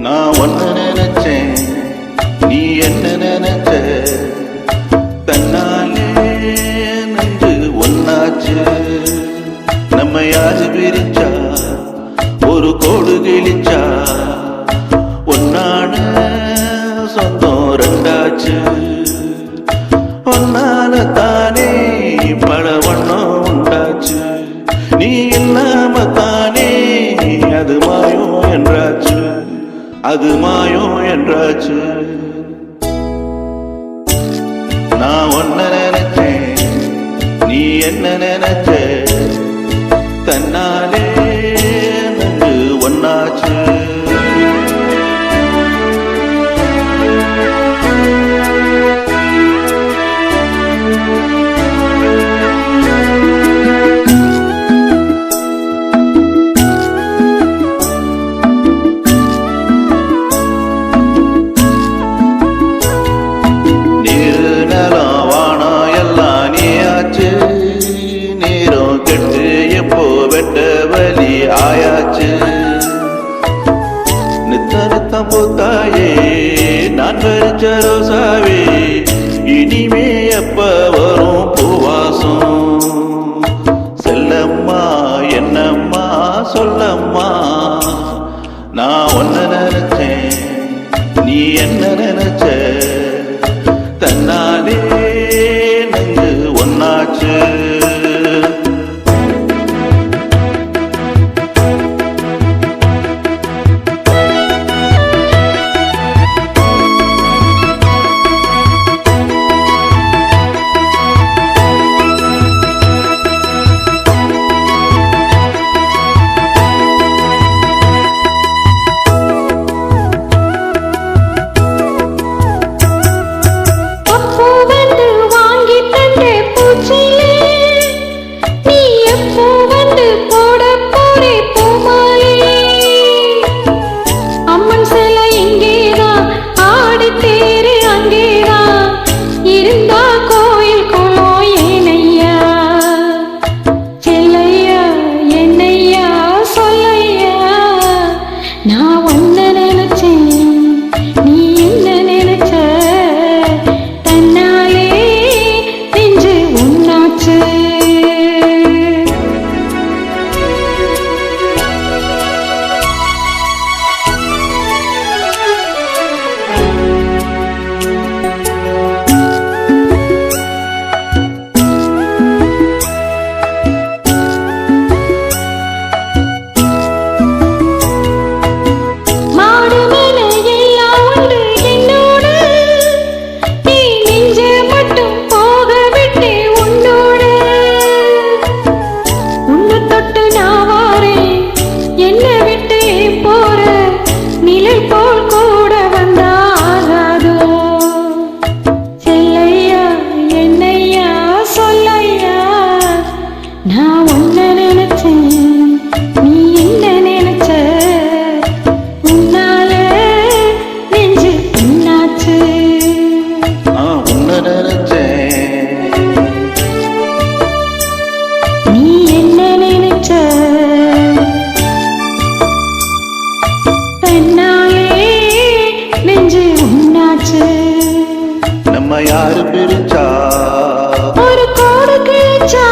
நான் ஒன்னு நினைச்சேன், நீ என்ன நினைச்ச? தன்னாலே நெஞ்சு ஒன்னாச்சு. நம்ம யாரு பிரிச்சா ஒரு கோடு கிழிச்சா, ஒன்னான சொந்தம் ரெண்டாச்சு. ஒன்னால தானே பல வண்ணம் உண்டாச்சு. நீ இல்லாம தானே அது மாயம் என்றாச்சு, அது மாயம் என்றாச்சு. நான் ஒன்ன நினைச்சேன், நீ என்ன நினைச்ச? தன்னாலே நன்று ஒன்னாச்சு. நீரும் கெட்டு எப்போ வெட்ட வலி ஆயாச்சு. நித்த நித்தம் பூத்தாயே நான் வரிச்ச ரோசாவே, இனிமே எப்ப வரும் பூவாசம்? செல்லம்மா என்னம்மா சொல்லம்மா, நான் ஒன்ன நினைச்சேன், நீ என்ன நினைச்ச? தன்னாலே நெஞ்சு ஒன்னாச்சு. நம்ம யாரு பிரிச்சா ஒரு கோடு கிழிச்சா,